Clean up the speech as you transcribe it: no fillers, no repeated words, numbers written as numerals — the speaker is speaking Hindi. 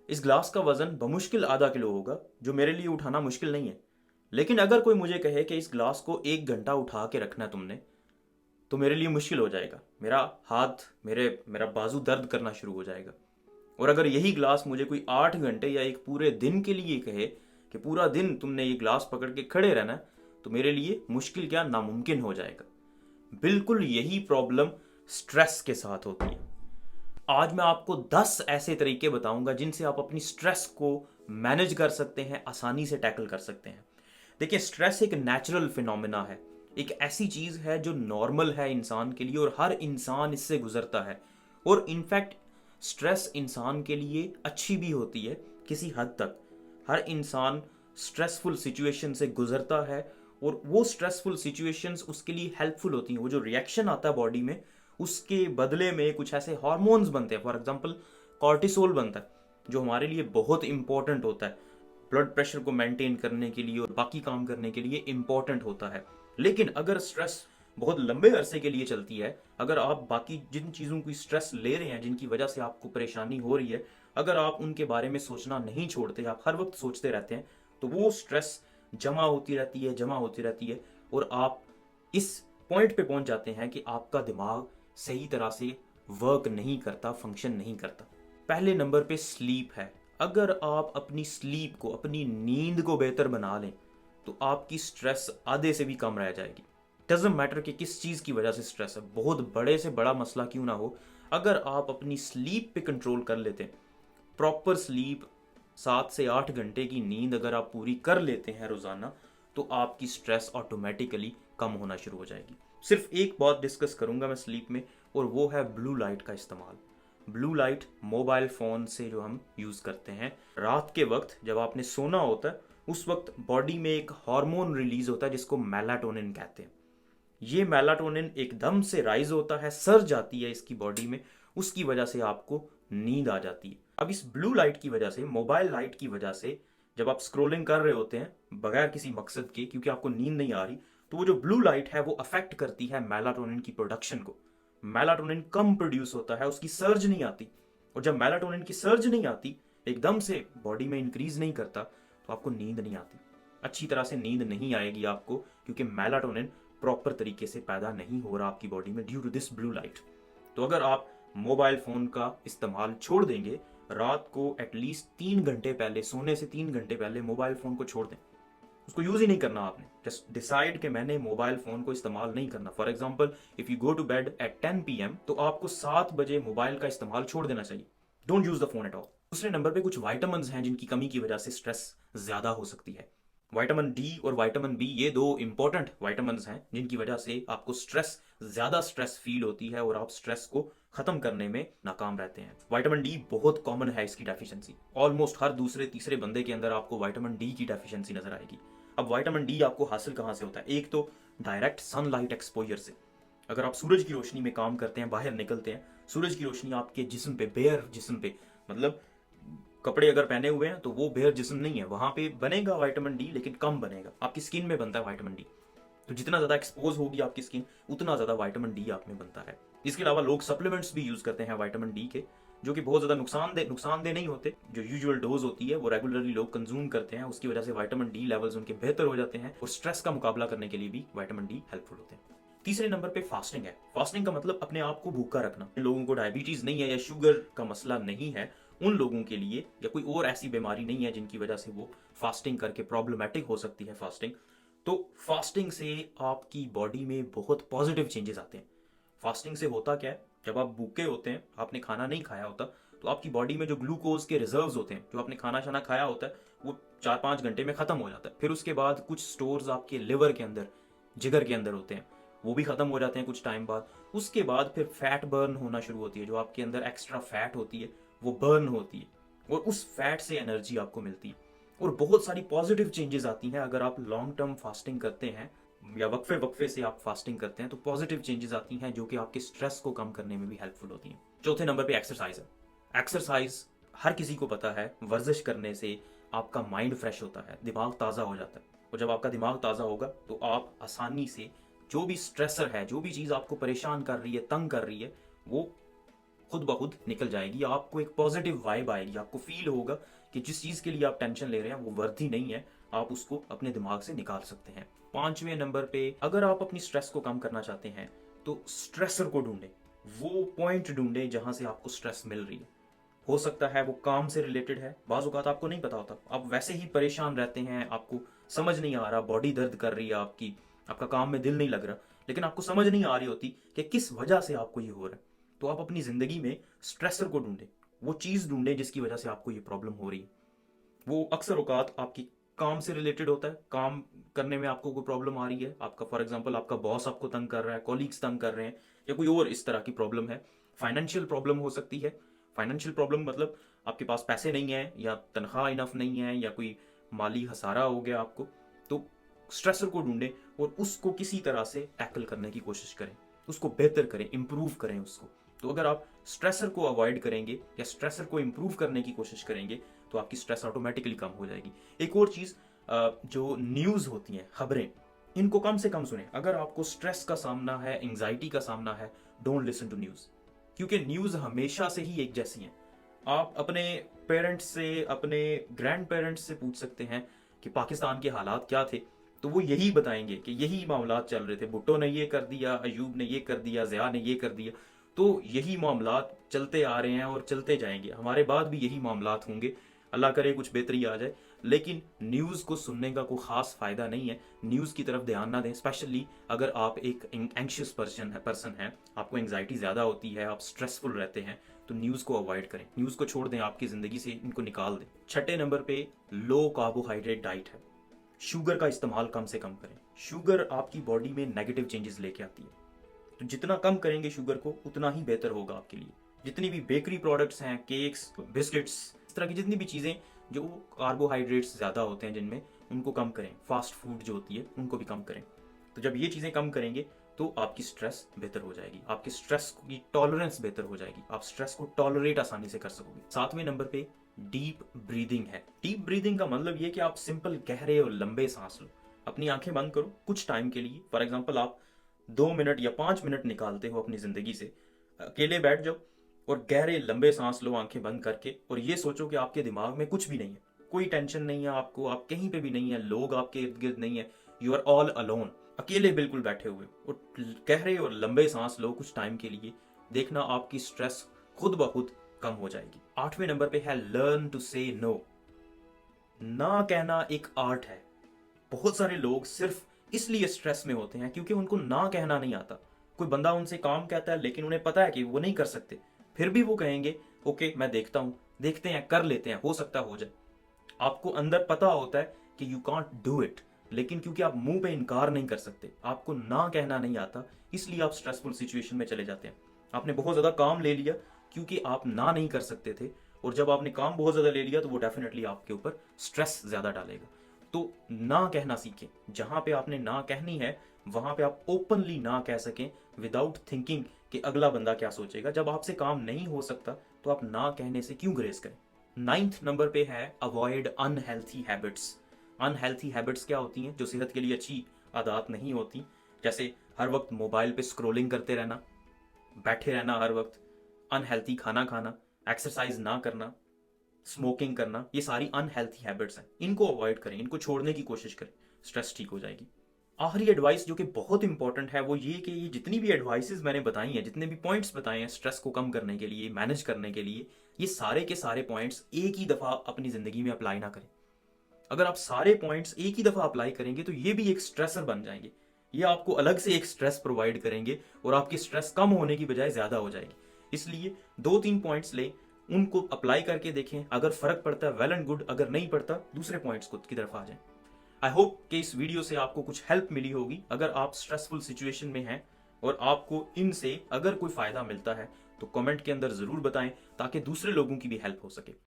इस ग्लास का वजन बमुश्किल आधा किलो होगा, जो मेरे लिए उठाना मुश्किल नहीं है। लेकिन अगर कोई मुझे कहे कि इस ग्लास को 1 घंटा उठा के रखना है तुमने, तो मेरे लिए मुश्किल हो जाएगा। मेरा हाथ, मेरा बाजू दर्द करना शुरू हो जाएगा। और अगर यही ग्लास मुझे कोई 8 घंटे या एक पूरे दिन के लिए कहे कि पूरा दिन तुमने ये ग्लास पकड़ के खड़े रहना है, तो मेरे लिए मुश्किल क्या, नामुमकिन हो जाएगा। बिल्कुल यही प्रॉब्लम स्ट्रेस के साथ होती है। आज मैं आपको 10 ऐसे तरीके बताऊंगा जिनसे आप अपनी स्ट्रेस को मैनेज कर सकते हैं, आसानी से टैकल कर सकते हैं। देखिए, स्ट्रेस एक नेचुरल फिनोमिना है, एक ऐसी चीज है जो नॉर्मल है इंसान के लिए, और हर इंसान इससे गुजरता है। और इनफैक्ट स्ट्रेस इंसान के लिए अच्छी भी होती है किसी हद तक। हर इंसान स्ट्रेसफुल सिचुएशन से गुजरता है, और वो स्ट्रेसफुल सिचुएशंस उसके लिए हेल्पफुल होती हैं। वो जो रिएक्शन आता है बॉडी में, उसके बदले में कुछ ऐसे हार्मोन्स बनते हैं। फॉर एग्जांपल कॉर्टिसोल बनता है, जो हमारे लिए बहुत इंपॉर्टेंट होता है, ब्लड प्रेशर को मेंटेन करने के लिए और बाकी काम करने के लिए इंपॉर्टेंट होता है। लेकिन अगर स्ट्रेस बहुत लंबे अरसे के लिए चलती है, अगर आप बाकी जिन चीज़ों की स्ट्रेस ले रहे हैं, जिनकी वजह से आपको परेशानी हो रही है, अगर आप उनके बारे में सोचना नहीं छोड़ते, आप हर वक्त सोचते रहते हैं, तो वो स्ट्रेस जमा होती रहती है, जमा होती रहती है। और आप इस पॉइंट पे पहुंच जाते हैं कि आपका दिमाग सही तरह से वर्क नहीं करता, फंक्शन नहीं करता। पहले नंबर पे स्लीप है। अगर आप अपनी स्लीप को, अपनी नींद को बेहतर बना लें, तो आपकी स्ट्रेस आधे से भी कम रह जाएगी। डजेंट मैटर कि किस चीज़ की वजह से स्ट्रेस है, बहुत बड़े से बड़ा मसला क्यों ना हो, अगर आप अपनी स्लीप पे कंट्रोल कर लेते हैं, प्रॉपर स्लीप, 7 से 8 घंटे की नींद अगर आप पूरी कर लेते हैं रोज़ाना, तो आपकी स्ट्रेस ऑटोमेटिकली कम होना शुरू हो जाएगी। सिर्फ एक बात डिस्कस करूंगा मैं स्लीप में, और वो है ब्लू लाइट का इस्तेमाल। ब्लू लाइट मोबाइल फ़ोन से जो हम यूज़ करते हैं रात के वक्त, जब आपने सोना होता है, उस वक्त बॉडी में एक हार्मोन रिलीज होता है जिसको मेलाटोनिन कहते हैं। ये मेलाटोनिन एकदम से राइज होता है, सर्ज आती है इसकी बॉडी में, उसकी वजह से आपको नींद आ जाती है। अब इस ब्लू लाइट की वजह से, मोबाइल लाइट की वजह से, जब आप स्क्रोलिंग कर रहे होते हैं बगैर किसी मकसद के, क्योंकि आपको नींद नहीं आ रही, तो वो जो ब्लू लाइट है वो अफेक्ट करती है मेलाटोनिन की प्रोडक्शन को। मेलाटोनिन कम प्रोड्यूस होता है, उसकी सर्ज नहीं आती। और जब मेलाटोनिन की सर्ज नहीं आती, एकदम से बॉडी में इंक्रीज नहीं करता, तो आपको नींद नहीं आती। अच्छी तरह से नींद नहीं आएगी आपको, क्योंकि मेलाटोनिन प्रॉपर तरीके से पैदा नहीं हो रहा आपकी बॉडी में due to this blue light. तो अगर आप मोबाइल फ़ोन का इस्तेमाल छोड़ देंगे, रात को एटलीस्ट 3 घंटे पहले, सोने से 3 घंटे पहले मोबाइल फ़ोन को छोड़ दें। उसको यूज़ ही नहीं करना आपने, जस्ट डिसाइड कि मैंने मोबाइल फ़ोन को इस्तेमाल नहीं करना। For example, if you go to bed at 10 PM, तो आपको 7 बजे मोबाइल का इस्तेमाल छोड़ देना चाहिए। Don't use the phone at all. दूसरे नंबर पे कुछ वाइटामिन हैं जिनकी कमी की वजह से स्ट्रेस ज़्यादा हो सकती है। विटामिन डी और विटामिन बी, ये दो इंपॉर्टेंट विटामिन हैं जिनकी वजह से आपको ज़्यादा स्ट्रेस फील होती है और आप स्ट्रेस को खत्म करने में नाकाम रहते हैं। विटामिन डी बहुत कॉमन है इसकी डेफिशिएंसी, ऑलमोस्ट हर दूसरे तीसरे बंदे के अंदर आपको विटामिन डी की डेफिशिएंसी नजर आएगी। अब विटामिन डी आपको हासिल कहाँ से होता है? एक तो डायरेक्ट सनलाइट एक्सपोजर से। अगर आप सूरज की रोशनी में काम करते हैं, बाहर निकलते हैं, सूरज की रोशनी आपके जिस्म पे, बेयर जिस्म पे, मतलब कपड़े अगर पहने हुए हैं तो वो बेयर जिस्म नहीं है, वहां पे बनेगा विटामिन डी, लेकिन कम बनेगा। आपकी स्किन में बनता है विटामिन डी, तो जितना ज्यादा एक्सपोज होगी आपकी स्किन, उतना ज्यादा विटामिन डी आप में बनता है। इसके अलावा लोग सप्लीमेंट्स भी यूज करते हैं विटामिन डी के, जो कि बहुत ज्यादा नुकसानदेह नहीं होते। जो यूजुअल डोज होती है वो रेगुलरली लोग कंज्यूम करते हैं, उसकी वजह से विटामिन डी लेवल्स उनके बेहतर हो जाते हैं, और स्ट्रेस का मुकाबला करने के लिए भी विटामिन डी हेल्पफुल होते हैं। तीसरे नंबर पे फास्टिंग है। फास्टिंग का मतलब अपने आप को भूखा रखना। जिन लोगों को डायबिटीज नहीं है या शुगर का मसला नहीं है, उन लोगों के लिए, या कोई और ऐसी बीमारी नहीं है जिनकी वजह से वो फास्टिंग करके प्रॉब्लमेटिक हो सकती है फास्टिंग, तो फास्टिंग से आपकी बॉडी में बहुत पॉजिटिव चेंजेस आते हैं। फास्टिंग से होता क्या है, जब आप भूखे होते हैं, आपने खाना नहीं खाया होता, तो आपकी बॉडी में जो ग्लूकोज के रिजर्व्स होते हैं, जो आपने खाना शाना खाया होता है, वो 4-5 घंटे में खत्म हो जाता है। फिर उसके बाद कुछ स्टोर्स आपके लिवर के अंदर, जिगर के अंदर होते हैं, वो भी खत्म हो जाते हैं कुछ टाइम बाद। उसके बाद फिर फैट बर्न होना शुरू होती है, जो आपके अंदर एक्स्ट्रा फैट होती है वो बर्न होती है, और उस फैट से एनर्जी आपको मिलती है, और बहुत सारी पॉजिटिव चेंजेस आती हैं। अगर आप लॉन्ग टर्म फास्टिंग करते हैं या वक्फे वक्फे से आप फास्टिंग करते हैं, तो पॉजिटिव चेंजेस आती हैं जो कि आपके स्ट्रेस को कम करने में भी हेल्पफुल होती हैं। चौथे नंबर पे एक्सरसाइज है। एक्सरसाइज हर किसी को पता है, वर्जिश करने से आपका माइंड फ्रेश होता है, दिमाग ताज़ा हो जाता है, और जब आपका दिमाग ताज़ा होगा तो आप आसानी से जो भी स्ट्रेसर है, जो भी चीज़ आपको परेशान कर रही है, तंग कर रही है, वो खुद ब खुद निकल जाएगी। आपको एक पॉजिटिव वाइब आएगी, आपको फील होगा कि जिस चीज़ के लिए आप टेंशन ले रहे हैं वो वर्दी नहीं है, आप उसको अपने दिमाग से निकाल सकते हैं। 5वें नंबर पे, अगर आप अपनी स्ट्रेस को कम करना चाहते हैं तो स्ट्रेसर को ढूंढें। वो पॉइंट ढूंढें जहां से आपको स्ट्रेस मिल रही है। हो सकता है वो काम से रिलेटेड है, बाज़ औक़ात आपको नहीं पता होता, आप वैसे ही परेशान रहते हैं, आपको समझ नहीं आ रहा, बॉडी दर्द कर रही है आपकी, आपका काम में दिल नहीं लग रहा, लेकिन आपको समझ नहीं आ रही होती कि किस वजह से आपको ये हो रहा है। तो आप अपनी ज़िंदगी में स्ट्रेसर को ढूंढें, वो चीज़ ढूंढें जिसकी वजह से आपको ये प्रॉब्लम हो रही है। वो अक्सर औकात आपकी काम से रिलेटेड होता है, काम करने में आपको कोई प्रॉब्लम आ रही है, आपका फॉर एग्जांपल आपका बॉस आपको तंग कर रहा है, कॉलीग्स तंग कर रहे हैं, या कोई और इस तरह की प्रॉब्लम है। फाइनेंशियल प्रॉब्लम हो सकती है। फाइनेंशियल प्रॉब्लम मतलब आपके पास पैसे नहीं है, या तनख्वाह इनफ नहीं है, या कोई माली हसारा हो गया आपको। तो स्ट्रेसर को ढूंढें और उसको किसी तरह से टैकल करने की कोशिश करें, उसको बेहतर करें, इंप्रूव करें उसको। तो अगर आप स्ट्रेसर को अवॉइड करेंगे या स्ट्रेसर को इंप्रूव करने की कोशिश करेंगे तो आपकी स्ट्रेस ऑटोमेटिकली कम हो जाएगी। एक और चीज़, जो न्यूज़ होती हैं, खबरें, इनको कम से कम सुने। अगर आपको स्ट्रेस का सामना है, एंग्जाइटी का सामना है, डोंट लिसन टू न्यूज़, क्योंकि न्यूज़ हमेशा से ही एक जैसी हैं। आप अपने पेरेंट्स से, अपने ग्रैंड पेरेंट्स से पूछ सकते हैं कि पाकिस्तान के हालात क्या थे, तो वो यही बताएंगे कि यही मामलात चल रहे थे, भुट्टो ने ये कर दिया, अयूब ने ये कर दिया, ज़िया ने ये कर दिया। तो यही मामलात चलते आ रहे हैं और चलते जाएंगे, हमारे बाद भी यही मामलात होंगे, अल्लाह करे कुछ बेहतरी आ जाए। लेकिन न्यूज़ को सुनने का कोई ख़ास फ़ायदा नहीं है, न्यूज़ की तरफ ध्यान ना दें, स्पेशली अगर आप एक एंग्शियस पर्सन है, आपको एंग्जाइटी ज़्यादा होती है, आप स्ट्रेसफुल रहते हैं, तो न्यूज़ को अवॉइड करें, न्यूज़ को छोड़ दें, आपकी ज़िंदगी से इनको निकाल दें। 6 नंबर पे लो कार्बोहाइड्रेट डाइट है। शुगर का इस्तेमाल कम से कम करें। शुगर आपकी बॉडी में नेगेटिव चेंजेस लेके आती है, तो जितना कम करेंगे शुगर को उतना ही बेहतर होगा आपके लिए। जितनी भी बेकरी प्रोडक्ट्स हैं, केक्स, बिस्किट्स, इस तरह की जितनी भी चीज़ें जो कार्बोहाइड्रेट्स ज़्यादा होते हैं जिनमें, उनको कम करें। फास्ट फूड जो होती है उनको भी कम करें। तो जब ये चीज़ें कम करेंगे तो आपकी स्ट्रेस बेहतर हो जाएगी, आपकी स्ट्रेस की टॉलरेंस बेहतर हो जाएगी, आप स्ट्रेस को टॉलरेट आसानी से कर सकोगे। 7वें नंबर पे डीप ब्रीदिंग है। डीप ब्रीदिंग का मतलब ये कि आप सिंपल गहरे और लंबे सांस लो, अपनी आंखें बंद करो कुछ टाइम के लिए। फॉर एग्जाम्पल आप 2 मिनट या 5 मिनट निकालते हो अपनी ज़िंदगी से, अकेले बैठ जाओ और गहरे लंबे सांस लो आंखें बंद करके, और ये सोचो कि आपके दिमाग में कुछ भी नहीं है, कोई टेंशन नहीं है आपको, आप कहीं पे भी नहीं है, लोग आपके इर्द गिर्द नहीं है, यू आर ऑल अलोन, अकेले बिल्कुल बैठे हुए। और गहरे और लंबे सांस लो कुछ टाइम के लिए, देखना आपकी स्ट्रेस खुद ब खुद कम हो जाएगी। 8वें नंबर पे है लर्न टू से नो। ना कहना एक आर्ट है। बहुत सारे लोग सिर्फ इसलिए स्ट्रेस में होते हैं क्योंकि उनको ना कहना नहीं आता। कोई बंदा उनसे काम कहता है लेकिन उन्हें पता है कि वो नहीं कर सकते, फिर भी वो कहेंगे ओके मैं देखता हूं, देखते हैं, कर लेते हैं, हो सकता हो जाए। आपको अंदर पता होता है कि यू कांट डू इट, लेकिन क्योंकि आप मुंह पे इनकार नहीं कर सकते, आपको ना कहना नहीं आता, इसलिए आप स्ट्रेसफुल सिचुएशन में चले जाते हैं। आपने बहुत ज़्यादा काम ले लिया क्योंकि आप ना नहीं कर सकते थे, और जब आपने काम बहुत ज़्यादा ले लिया तो वो डेफिनेटली आपके ऊपर स्ट्रेस ज़्यादा डालेगा। तो ना कहना सीखें। जहां पे आपने ना कहनी है वहां पे आप ओपनली ना कह सकें, विदाउट थिंकिंग कि अगला बंदा क्या सोचेगा। जब आपसे काम नहीं हो सकता तो आप ना कहने से क्यों ग्रेस करें। 9th नंबर पे है avoid unhealthy habits. Unhealthy habits क्या होती हैं? जो सेहत के लिए अच्छी आदत नहीं होती, जैसे हर वक्त मोबाइल पे स्क्रोलिंग करते रहना, बैठे रहना हर वक्त, अनहेल्थी खाना खाना, एक्सरसाइज ना करना, स्मोकिंग करना, ये सारी अनहेल्थी हैबिट्स हैं। इनको अवॉइड करें, इनको छोड़ने की कोशिश करें, स्ट्रेस ठीक हो जाएगी। आखिरी एडवाइस जो कि बहुत इंपॉर्टेंट है वो ये कि ये जितनी भी एडवाइसेस मैंने बताई हैं, जितने भी पॉइंट्स बताए हैं स्ट्रेस को कम करने के लिए, मैनेज करने के लिए, ये सारे के सारे पॉइंट्स एक ही दफ़ा अपनी ज़िंदगी में अप्लाई ना करें। अगर आप सारे पॉइंट्स एक ही दफ़ा अप्लाई करेंगे तो ये भी एक स्ट्रेसर बन जाएंगे, ये आपको अलग से एक स्ट्रेस प्रोवाइड करेंगे और आपकी स्ट्रेस कम होने की बजाय ज़्यादा हो जाएगी। इसलिए 2-3 पॉइंट्स लें, उनको अप्लाई करके देखें, अगर फ़र्क पड़ता है वेल एंड गुड, अगर नहीं पड़ता दूसरे पॉइंट्स को की तरफ आ जाएं। आई होप कि इस वीडियो से आपको कुछ हेल्प मिली होगी। अगर आप स्ट्रेसफुल सिचुएशन में हैं और आपको इनसे अगर कोई फ़ायदा मिलता है तो कमेंट के अंदर ज़रूर बताएं ताकि दूसरे लोगों की भी हेल्प हो सके।